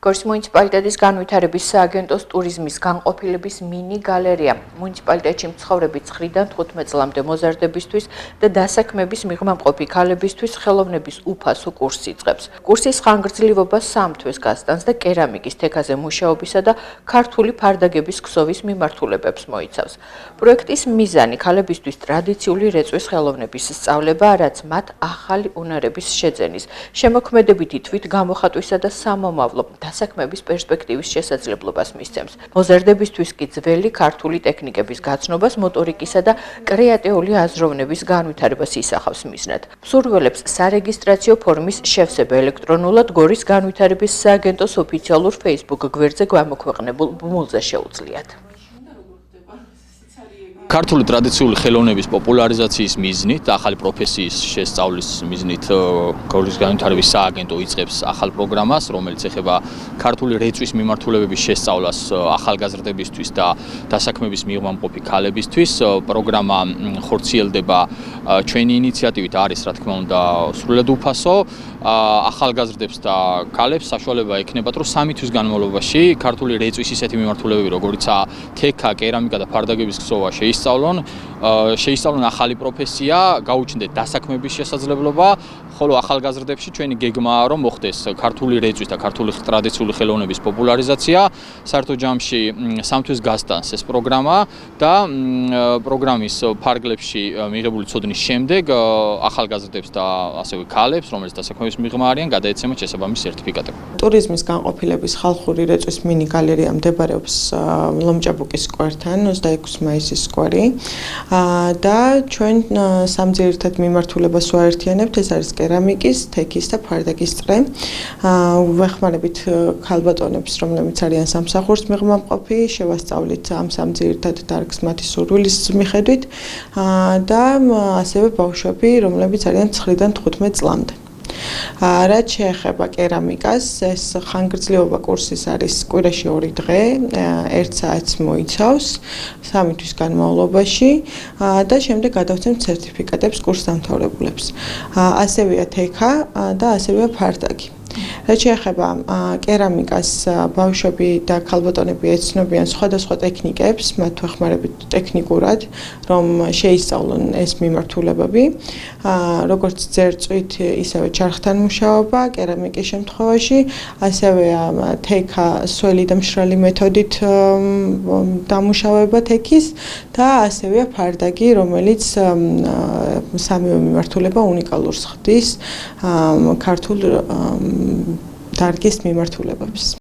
გორის მუნიციპალიტეტის განვითარების სააგენტოს ტურიზმის განყოფილების მინი გალერეა მუნიციპალიტეტში მცხოვრები 9-დან 15 წლამდე მოზარდებისთვის და დასაქმების მიღმამყოფი ქალებისთვის ხელოვნების უფასო კურსს იწყებს. კურსის ხანგრძლივობა 3 თვეს გასტანს და კერამიკის თექაზე მუშაობისა და ქართული ფარდაგების ქსოვის მიმართულებებს მოიცავს. პროექტის მიზანი ქალებისთვის ტრადიციული რეწვის ხელოვნების სწავლება, რაც მათ ახალი უნარების შეძენის, შემოქმედებითი თვით გამოხატვისა და სამომავლო დასაქმების პერსპექტივის შესაძლებლობას მისცემს. მოზარდებისთვის კი ძველი ქართული ტექნიკების გაცნობას, მოტორიკისა და კრეატიული აზროვნების განვითარებას ისახავს მიზნად. მსურველებს სარეგისტრაციო ფორმის შევსება ელექტრონულად გორის განვითარების სააგენტოს ოფიციალურ Facebook გვერდზე გამოქვეყნებულ ბმულზე შეუძლიათ. ქართული ტრადიციული ხელოვნების პოპულარიზაციის მიზნით, ახალი პროფესიის შესწავლის მიზნით გორის განვითარების სააგენტო იწყებს ახალ პროგრამას, რომელიც ეხება ქართული რეწვის მიმართულებების შესწავლას ახალგაზრდებისთვის და დასაქმების მიღმამყოფი ქალებისთვის. პროგრამა ხორციელდება ჩვენი ინიციატივით, არის რა თქმა უნდა სრულად უფასო. ახალგაზრდებს და ქალებს საშუალება ექნებათ, რომ 3 თვის განმავლობაში ქართული რეწვის ისეთი მიმართულებები, როგორიცაა თექა, კერამიკა და ფარდაგების ქსოვა შეისწავლონ ახალი პროფესია, გაუჩნდეთ დასაქმების შესაძლებლობა, ხოლო ახალგაზრდებში ჩვენი გეგმაა, რომ მოხდეს ქართული რეწვის და ქართული ტრადიციული ხელოვნების პოპულარიზაცია. საერთო ჯამში 3 თვის გასტანს ეს პროგრამა და პროგრამის ფარგლებში მიღებული ცოდნის შემდეგ ახალგაზრდებს და ასევე ქალებს, რომელიც დასაქმების მიღმა არიან, გადაეცემათ შესაბამისი სერტიფიკატები. ტურიზმის განყოფილების ხალხური რეწვის მინი გალერეა მდებარეობს ლომჭაბუკის სკვერთან, 26 მაისის სკვერი. და ჩვენ 3 ძირითად მიმართულებას ვაერთიანებთ, ეს არის კერამიკის, თექის და ფარდაგის წრე. ვეხმარებით ქალბატონებს, რომლებიც არიან სამსახურს მიღმამყოფი, შევასწავლით ამ 3 ძირითად დარგს მათი სურვილის მიხედვით და ასევე ბავშვები, რომლებიც არიან 9-დან 15 წლამდე. რაც შეეხება კერამიკას, ეს ხანგრძლივობა კურსის არის კვირაში 2 დღე, 1 საათს მოიცავს 3 თვის განმავლობაში და შემდეგ გადავცემთ სერტიფიკატებს კურსდამთავრებულებს. ასევეა თექა და ასევეა ფარდაგი. რაც შეეხება კერამიკას, ბავშვები და ქალბატონები ეცნობიან სხვადასხვა ტექნიკებს, მათ ვეხმარებით ტექნიკურად, რომ შეისწავლონ ეს მიმართულებები, როგორც ძერწვით, ისევე ჩარხთან მუშაობა, კერამიკის შემთხვევაში, ასევეა თექა, სველი და მშრალი მეთოდით დამუშავება თექის და ასევეა ფარდაგი, რომელიც სამივე მიმართულება უნიკალურს ხდის ქართულ დარგის მიმართულებებს.